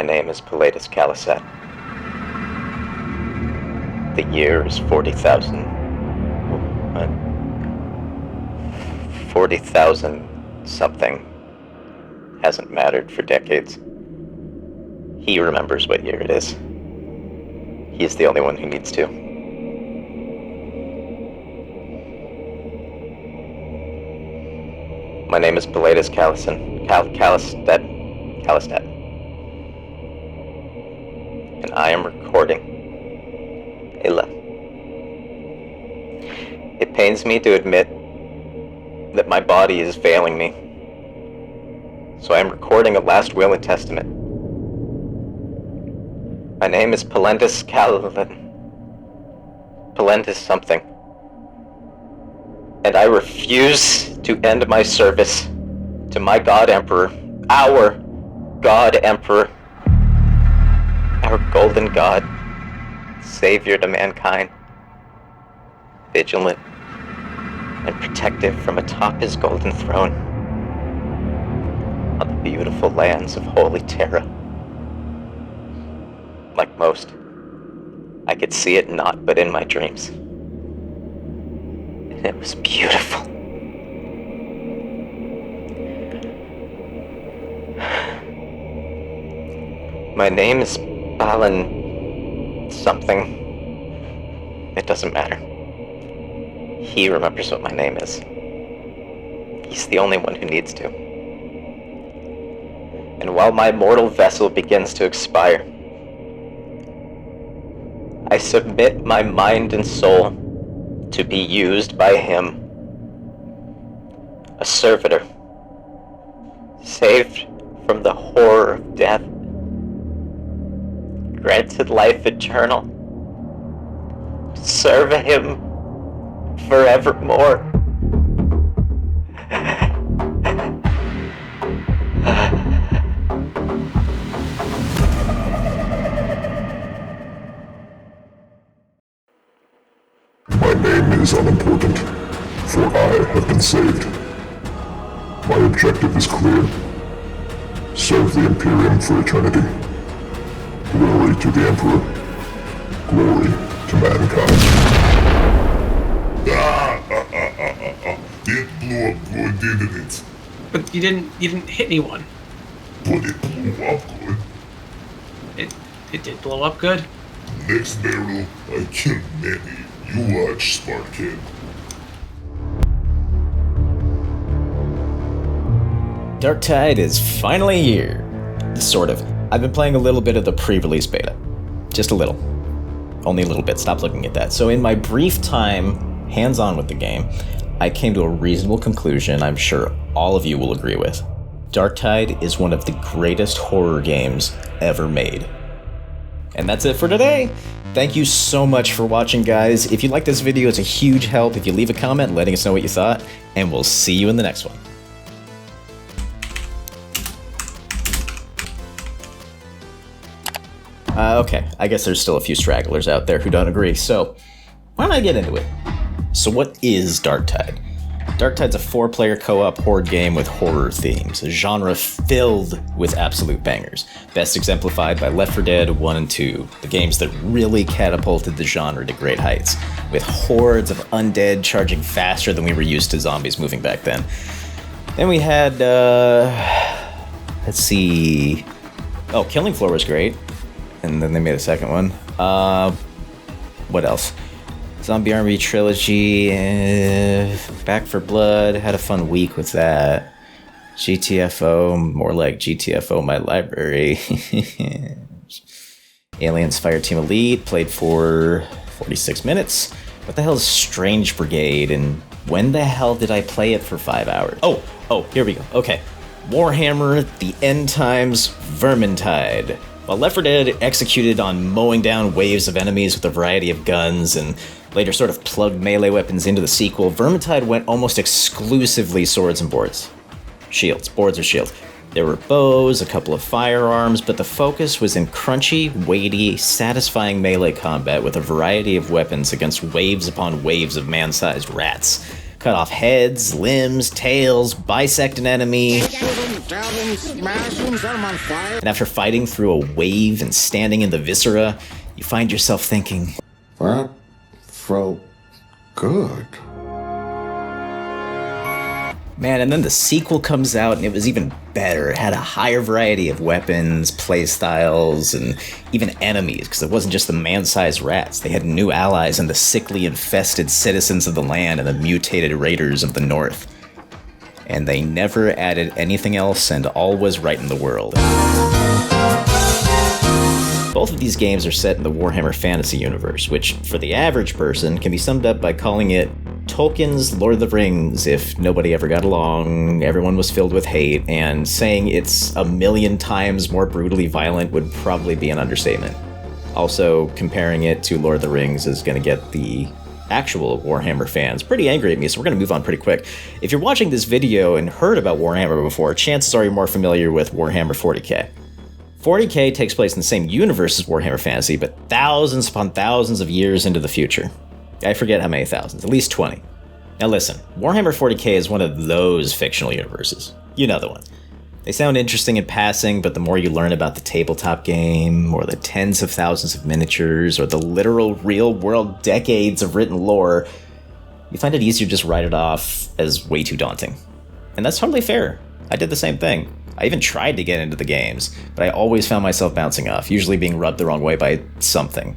name is Pilatus Calisat. The year is 40,000. 40,000 something. Hasn't mattered for decades. He remembers what year it is. He is the only one who needs to. My name is Pilatus Calisat. And I am recording Illa. It pains me to admit that my body is failing me. So I am recording a last will and testament. My name is Pilatus something. And I refuse to end my service to my God Emperor, our God Emperor, our golden God, savior to mankind, vigilant and protective from atop his golden throne on the beautiful lands of Holy Terra. Like most, I could see it not but in my dreams. And it was beautiful. My name is Balan something. It doesn't matter. He remembers what my name is. He's the only one who needs to. And while my mortal vessel begins to expire, I submit my mind and soul to be used by him, a servitor, saved from the horror of death, granted life eternal, to serve him forevermore. My name is unimportant, for I have been saved. My objective is clear. Serve the Imperium for eternity. Glory to the Emperor. Glory to mankind. It blew up good, didn't it? But you didn't hit anyone. But it blew up good. It did blow up good. Next barrel, I killed many. You watch, smart kid. Darktide is finally here. Sort of. I've been playing a little bit of the pre-release beta. Just a little. Only a little bit. Stop looking at that. So in my brief time, hands-on with the game, I came to a reasonable conclusion I'm sure all of you will agree with. Darktide is one of the greatest horror games ever made. And that's it for today. Thank you so much for watching, guys. If you like this video, it's a huge help if you leave a comment letting us know what you thought, and we'll see you in the next one. Okay, I guess there's still a few stragglers out there who don't agree, so why don't I get into it? So what is Darktide? Darktide's a 4-player co-op horde game with horror themes, a genre filled with absolute bangers, best exemplified by Left 4 Dead 1 and 2, the games that really catapulted the genre to great heights, with hordes of undead charging faster than we were used to zombies moving back then. Then we had, let's see, oh, Killing Floor was great, and then they made a second one. What else? Zombie Army Trilogy, Back 4 Blood, had a fun week with that. GTFO, more like GTFO my library. Aliens Fireteam Elite, played for 46 minutes. What the hell is Strange Brigade, and when the hell did I play it for 5 hours? Oh, here we go, okay. Warhammer, The End Times, Vermintide. While Left 4 Dead executed on mowing down waves of enemies with a variety of guns and later sort of plugged melee weapons into the sequel, Vermintide went almost exclusively swords and boards. Shields, boards or shields. There were bows, a couple of firearms, but the focus was in crunchy, weighty, satisfying melee combat with a variety of weapons against waves upon waves of man-sized rats. Cut off heads, limbs, tails, bisect an enemy, tell them, smash them, set them on fire. And after fighting through a wave and standing in the viscera, you find yourself thinking, That felt good. man, and then the sequel comes out and it was even better. It had a higher variety of weapons, playstyles, and even enemies, because it wasn't just the man-sized rats. They had new allies in the sickly infested citizens of the land and the mutated raiders of the north. And they never added anything else, and all was right in the world. Both of these games are set in the Warhammer fantasy universe, which, for the average person, can be summed up by calling it Tolkien's Lord of the Rings if nobody ever got along, everyone was filled with hate, and saying it's a million times more brutally violent would probably be an understatement. Also, comparing it to Lord of the Rings is going to get the actual Warhammer fans pretty angry at me, so we're going to move on pretty quick. If you're watching this video and heard about Warhammer before, chances are you're more familiar with Warhammer 40k. 40k takes place in the same universe as Warhammer Fantasy, but thousands upon thousands of years into the future. I forget how many thousands, at least 20. Now listen, Warhammer 40k is one of those fictional universes. You know the one. They sound interesting in passing, but the more you learn about the tabletop game, or the tens of thousands of miniatures, or the literal real-world decades of written lore, you find it easier to just write it off as way too daunting. And that's totally fair. I did the same thing. I even tried to get into the games, but I always found myself bouncing off, usually being rubbed the wrong way by something.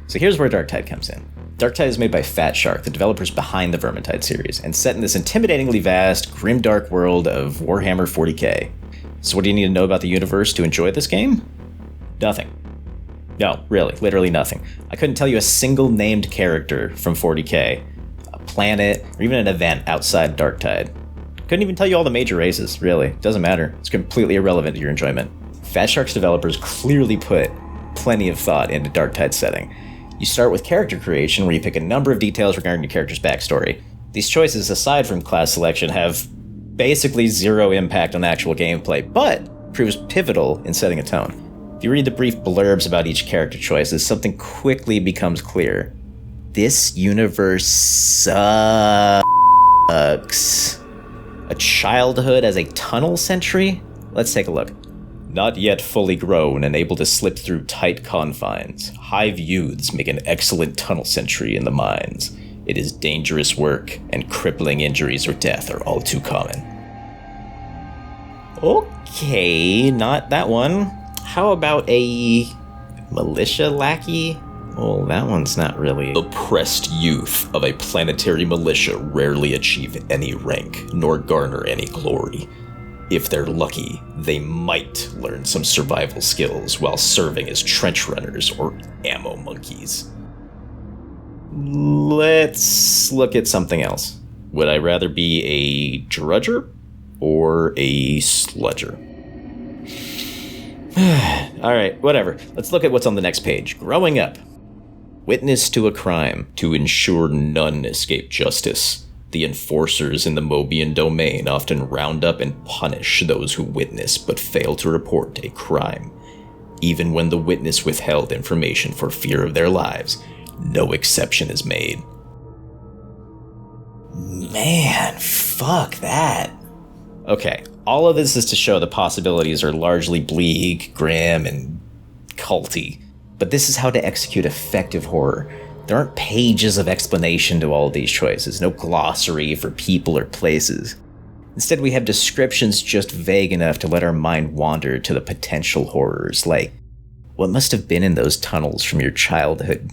So here's where Darktide comes in. Darktide is made by Fat Shark, the developers behind the Vermintide series, and set in this intimidatingly vast, grimdark world of Warhammer 40k. So what do you need to know about the universe to enjoy this game? Nothing. No, really, literally nothing. I couldn't tell you a single named character from 40k, a planet, or even an event outside Darktide. Couldn't even tell you all the major races, really. Doesn't matter. It's completely irrelevant to your enjoyment. Fat Shark's developers clearly put plenty of thought into Darktide's setting. You start with character creation, where you pick a number of details regarding your character's backstory. These choices, aside from class selection, have basically zero impact on actual gameplay, but proves pivotal in setting a tone. If you read the brief blurbs about each character choices, something quickly becomes clear. This universe sucks. A childhood as a tunnel sentry? Let's take a look. Not yet fully grown and able to slip through tight confines, hive youths make an excellent tunnel sentry in the mines. It is dangerous work, and crippling injuries or death are all too common. Okay, not that one. How about a militia lackey? Well, that one's not really. Oppressed youth of a planetary militia rarely achieve any rank, nor garner any glory. If they're lucky, they might learn some survival skills while serving as trench runners or ammo monkeys. Let's look at something else. Would I rather be a drudger or a sludger? Alright, whatever. Let's look at what's on the next page. Growing up. Witness to a crime to ensure none escape justice. The enforcers in the Mobian domain often round up and punish those who witness but fail to report a crime. Even when the witness withheld information for fear of their lives, no exception is made. Man, fuck that. Okay, all of this is to show the possibilities are largely bleak, grim, and culty. But this is how to execute effective horror. There aren't pages of explanation to all of these choices, no glossary for people or places. Instead, we have descriptions just vague enough to let our mind wander to the potential horrors, like, what must have been in those tunnels from your childhood?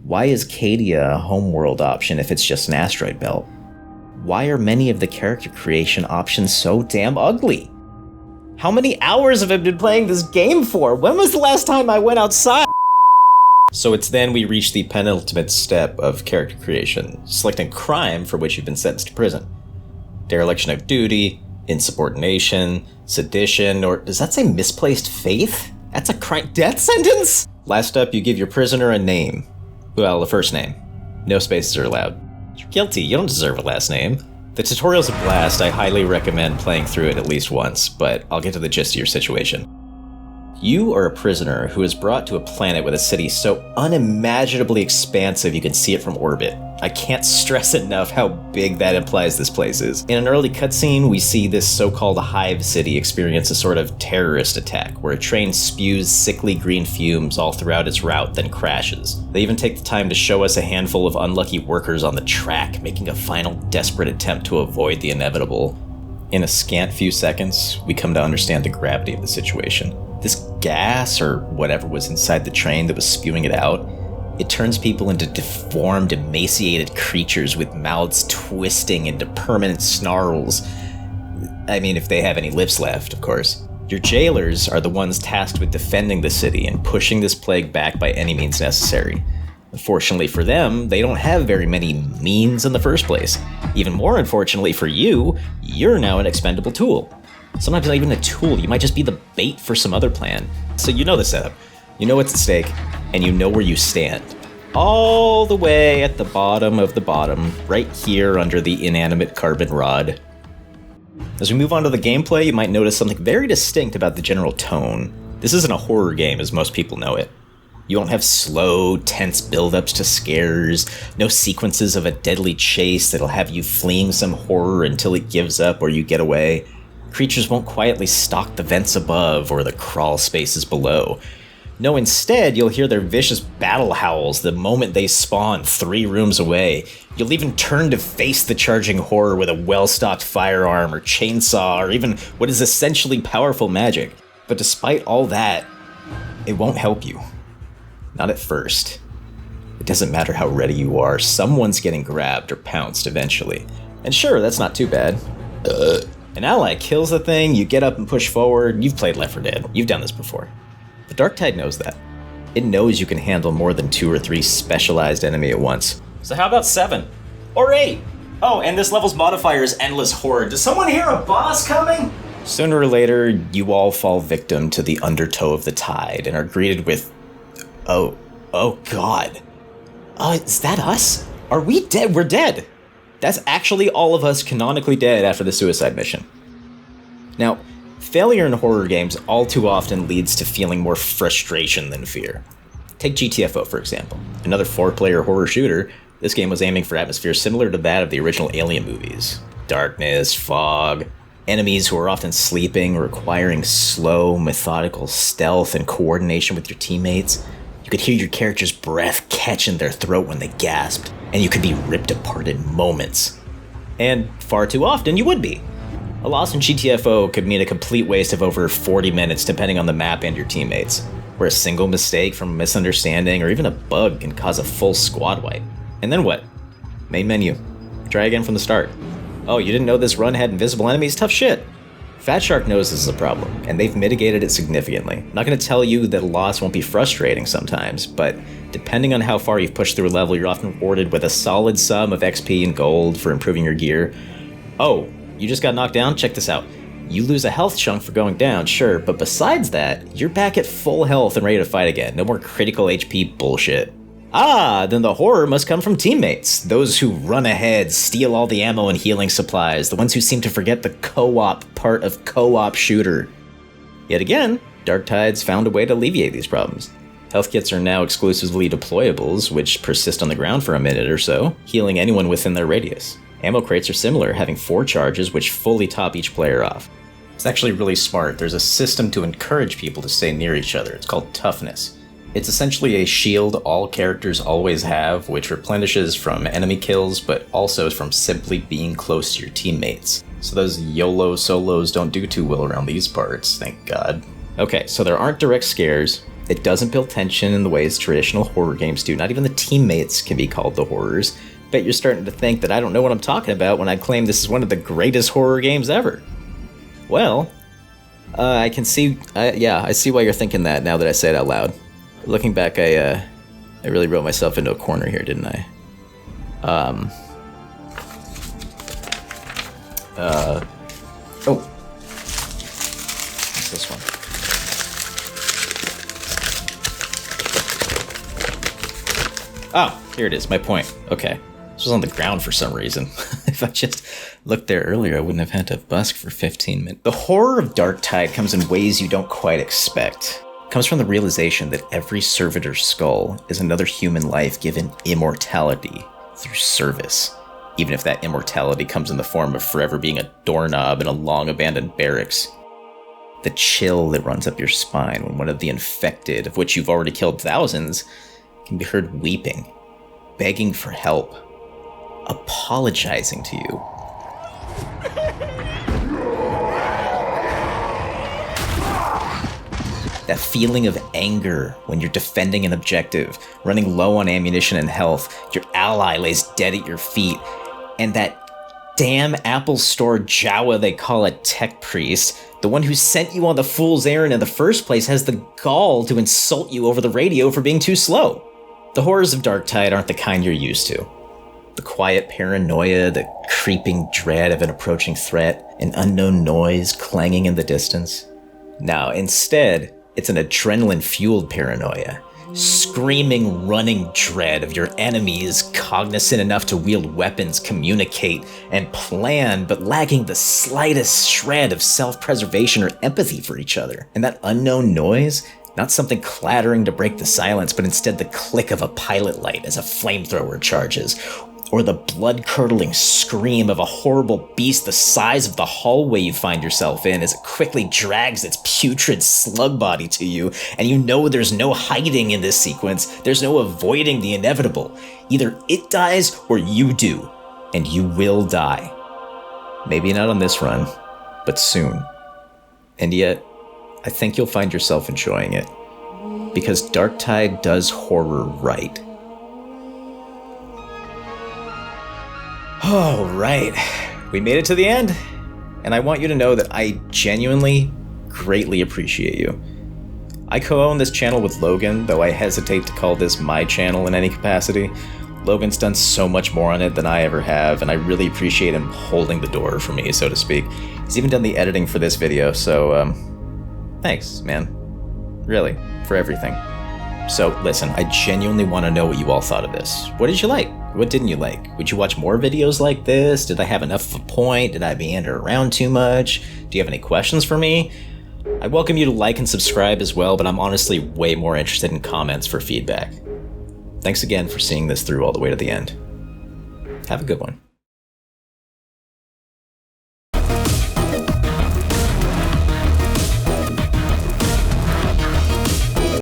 Why is Cadia a homeworld option if it's just an asteroid belt? Why are many of the character creation options so damn ugly? How many hours have I been playing this game for? When was the last time I went outside? So it's then we reach the penultimate step of character creation, selecting crime for which you've been sentenced to prison. Dereliction of duty, insubordination, sedition, or does that say misplaced faith? That's a crime death sentence? Last up, you give your prisoner a name. Well, a first name. No spaces are allowed. You're guilty, you don't deserve a last name. The tutorial's a blast, I highly recommend playing through it at least once, but I'll get to the gist of your situation. You are a prisoner who is brought to a planet with a city so unimaginably expansive you can see it from orbit. I can't stress enough how big that implies this place is. In an early cutscene, we see this so-called hive city experience a sort of terrorist attack, where a train spews sickly green fumes all throughout its route, then crashes. They even take the time to show us a handful of unlucky workers on the track, making a final desperate attempt to avoid the inevitable. In a scant few seconds, we come to understand the gravity of the situation. This gas, or whatever was inside the train that was spewing it out, it turns people into deformed, emaciated creatures with mouths twisting into permanent snarls. I mean, if they have any lips left, of course. Your jailers are the ones tasked with defending the city and pushing this plague back by any means necessary. Unfortunately for them, they don't have very many means in the first place. Even more unfortunately for you, you're now an expendable tool. Sometimes not even a tool, you might just be the bait for some other plan. So you know the setup. You know what's at stake, and you know where you stand. All the way at the bottom of the bottom, right here under the inanimate carbon rod. As we move on to the gameplay, you might notice something very distinct about the general tone. This isn't a horror game as most people know it. You won't have slow, tense build-ups to scares, no sequences of a deadly chase that'll have you fleeing some horror until it gives up or you get away. Creatures won't quietly stalk the vents above or the crawl spaces below. No, instead, you'll hear their vicious battle howls the moment they spawn 3 rooms away. You'll even turn to face the charging horror with a well-stocked firearm or chainsaw or even what is essentially powerful magic. But despite all that, it won't help you. Not at first. It doesn't matter how ready you are, someone's getting grabbed or pounced eventually. And sure, that's not too bad. An ally kills the thing, you get up and push forward. You've played Left 4 Dead. You've done this before. But Darktide knows that. It knows you can handle more than 2 or 3 specialized enemy at once. So how about 7? Or 8? Oh, and this level's modifier is Endless Horde. Does someone hear a boss coming? Sooner or later, you all fall victim to the undertow of the tide and are greeted with, oh god. Is that us? Are we dead? We're dead. That's actually all of us canonically dead after the suicide mission. Now, failure in horror games all too often leads to feeling more frustration than fear. Take GTFO, for example. Another 4-player horror shooter, this game was aiming for atmospheres similar to that of the original Alien movies. Darkness, fog, enemies who are often sleeping, requiring slow, methodical stealth and coordination with your teammates. You could hear your character's breath catch in their throat when they gasped, and you could be ripped apart in moments. And far too often, you would be. A loss in GTFO could mean a complete waste of over 40 minutes depending on the map and your teammates, where a single mistake from a misunderstanding or even a bug can cause a full squad wipe. And then what? Main menu. Try again from the start. Oh, you didn't know this run had invisible enemies? Tough shit. Fat Shark knows this is a problem, and they've mitigated it significantly. I'm not going to tell you that a loss won't be frustrating sometimes, but depending on how far you've pushed through a level, you're often rewarded with a solid sum of XP and gold for improving your gear. Oh, you just got knocked down? Check this out. You lose a health chunk for going down, sure, but besides that, you're back at full health and ready to fight again. No more critical HP bullshit. Ah, then the horror must come from teammates. Those who run ahead, steal all the ammo and healing supplies, the ones who seem to forget the co-op part of co-op shooter. Yet again, Darktide's found a way to alleviate these problems. Health kits are now exclusively deployables, which persist on the ground for a minute or so, healing anyone within their radius. Ammo crates are similar, having 4 charges which fully top each player off. It's actually really smart. There's a system to encourage people to stay near each other. It's called toughness. It's essentially a shield all characters always have, which replenishes from enemy kills, but also from simply being close to your teammates. So those YOLO solos don't do too well around these parts, thank God. Okay, so there aren't direct scares. It doesn't build tension in the ways traditional horror games do. Not even the teammates can be called the horrors. Bet you're starting to think that I don't know what I'm talking about when I claim this is one of the greatest horror games ever. Well, I can see, I see why you're thinking that now that I say it out loud. Looking back, I really wrote myself into a corner here, didn't I? What's this one? Oh, here it is, my point. Okay. This was on the ground for some reason. If I just looked there earlier, I wouldn't have had to busk for 15 minutes. The horror of Darktide comes in ways you don't quite expect. It comes from the realization that every servitor's skull is another human life given immortality. through service, even if that immortality comes in the form of forever being a doorknob in a long-abandoned barracks. The chill that runs up your spine when one of the infected, of which you've already killed thousands, can be heard weeping, begging for help, apologizing to you. That feeling of anger when you're defending an objective, running low on ammunition and health, your ally lays dead at your feet, and that damn Apple Store Jawa they call a tech priest, the one who sent you on the fool's errand in the first place, has the gall to insult you over the radio for being too slow. The horrors of Darktide aren't the kind you're used to. The quiet paranoia, the creeping dread of an approaching threat, an unknown noise clanging in the distance. Now, instead, it's an adrenaline-fueled paranoia. Screaming, running dread of your enemies, cognizant enough to wield weapons, communicate, and plan, but lacking the slightest shred of self-preservation or empathy for each other. And that unknown noise, not something clattering to break the silence, but instead the click of a pilot light as a flamethrower charges, or the blood-curdling scream of a horrible beast the size of the hallway you find yourself in as it quickly drags its putrid slug body to you, and you know there's no hiding in this sequence, there's no avoiding the inevitable. Either it dies or you do, and you will die. Maybe not on this run, but soon. And yet, I think you'll find yourself enjoying it, because Darktide does horror right. All right, we made it to the end, and I want you to know that I genuinely, greatly appreciate you. I co-own this channel with Logan, though I hesitate to call this my channel in any capacity. Logan's done so much more on it than I ever have, and I really appreciate him holding the door for me, so to speak. He's even done the editing for this video, so, thanks, man. Really, for everything. So, listen, I genuinely want to know what you all thought of this. What did you like? What didn't you like? Would you watch more videos like this? Did I have enough of a point? Did I meander around too much? Do you have any questions for me? I welcome you to like and subscribe as well, but I'm honestly way more interested in comments for feedback. Thanks again for seeing this through all the way to the end. Have a good one.